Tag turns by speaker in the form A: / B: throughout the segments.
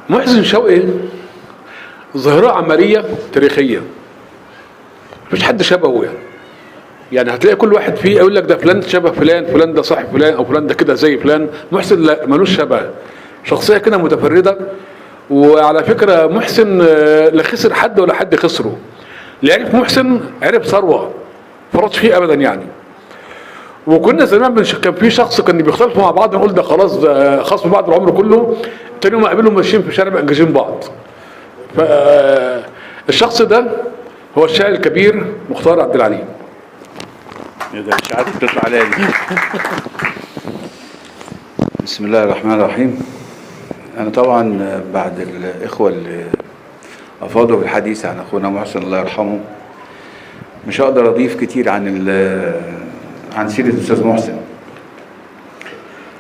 A: محسن شوقي ظاهرة عملية تاريخية، مفيش حد شبهه يعني هتلاقي كل واحد فيه يقول لك ده فلان شبه فلان، فلان ده صاحب فلان، او فلان ده كده زي فلان. محسن لا، ملوش شبه، شخصية كده متفردة. وعلى فكرة محسن لا خسر حد ولا حد خسره. اللي عرف محسن عرف ثروة فرطش فيه ابدا يعني. وكنا زمان كان في شخص كان بيختلفوا مع بعض نقول ده خلاص ده خصم بعض العمر كله، تاني يوم قابلهم ماشيين في الشارع مأججين بعض. فالشخص ده هو الشاعر الكبير مختار عبد العليم.
B: ده مش عارف تطلع عليا دي. بسم الله الرحمن الرحيم. أنا طبعا بعد الإخوة اللي أفاضوا بالحديث عن أخونا محسن الله يرحمه مش هقدر أضيف كتير عن سيرة الأستاذ محسن.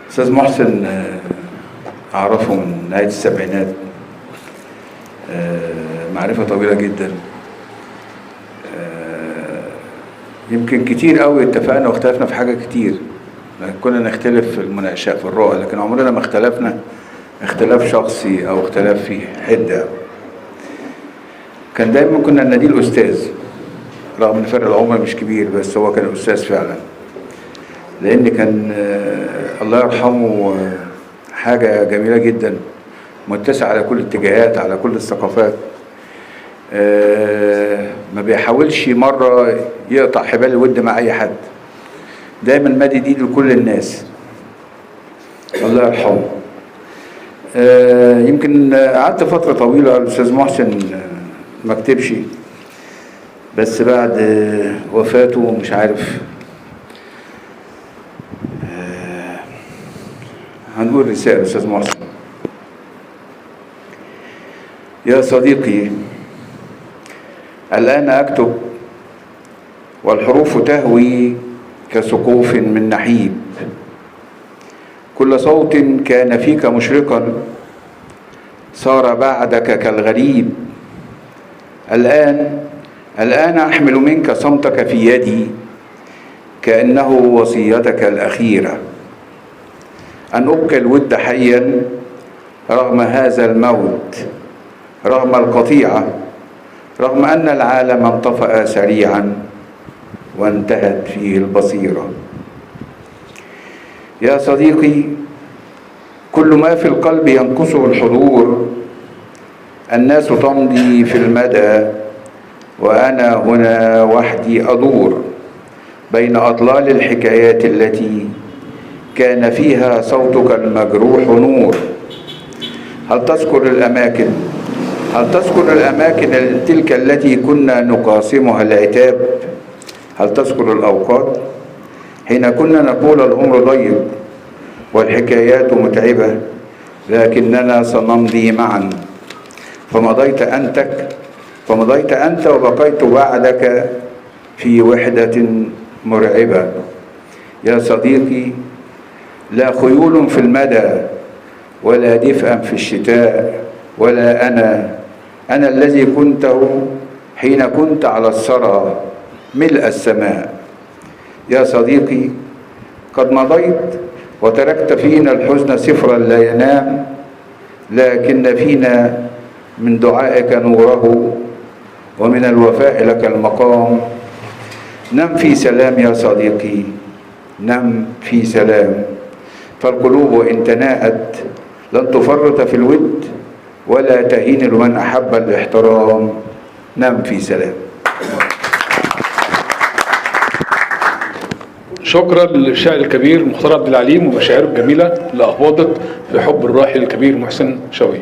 B: الأستاذ محسن أعرفه من نهاية السبعينات، معرفة طويلة جدا. يمكن كتير قوي اتفقنا واختلفنا في حاجة كتير، كنا نختلف في المناقشات في الرؤى، لكن عمرنا ما اختلفنا اختلاف شخصي او اختلاف فيه حدة. كان دايما كنا نناديه الأستاذ رغم ان فرق العمر مش كبير، بس هو كان أستاذ فعلا، لأن كان الله يرحمه حاجة جميلة جدا، متسع على كل الاتجاهات، على كل الثقافات. ما بيحاولش مرة يقطع حبال الود مع أي حد، دايما مادد إيده لكل الناس. الله يرحمه. يمكن قعدت فترة طويلة الأستاذ محسن ما كتبش، بس بعد وفاته مش عارف هنقول رسالة الأستاذ محسن. يا صديقي، الآن أكتب والحروف تهوي كسقوف من نحيب، كل صوت كان فيك مشرقا صار بعدك كالغريب. الآن أحمل منك صمتك في يدي كأنه وصيتك الأخيرة، أن أبقي الود حيا رغم هذا الموت، رغم القطيعة، رغم أن العالم انطفأ سريعا وانتهت فيه البصيرة. يا صديقي، كل ما في القلب ينقصه الحضور، الناس تمضي في المدى وأنا هنا وحدي أدور بين أطلال الحكايات التي كان فيها صوتك المجروح نور. هل تذكر الأماكن تلك التي كنا نقاسمها العتاب؟ هل تذكر الأوقات حين كنا نقول الأمر ضيق والحكايات متعبة لكننا سنمضي معا؟ فمضيت أنت وبقيت بعدك في وحدة مرعبة. يا صديقي، لا خيول في المدى ولا دفء في الشتاء، ولا أنا الذي كنته حين كنت على الثرى ملء السماء. يا صديقي، قد مضيت وتركت فينا الحزن سفرا لا ينام، لكن فينا من دعائك نوره ومن الوفاء لك المقام. نم في سلام يا صديقي، نم في سلام، فالقلوب وإن تناءت لن تفرط في الود ولا تهين لمن أحب الاحترام. نم في سلام.
A: شكرا للشاعر الكبير مختار عبد العليم ومشاعره الجميلة اللي أفاضت في حب الراحل الكبير محسن شوقي.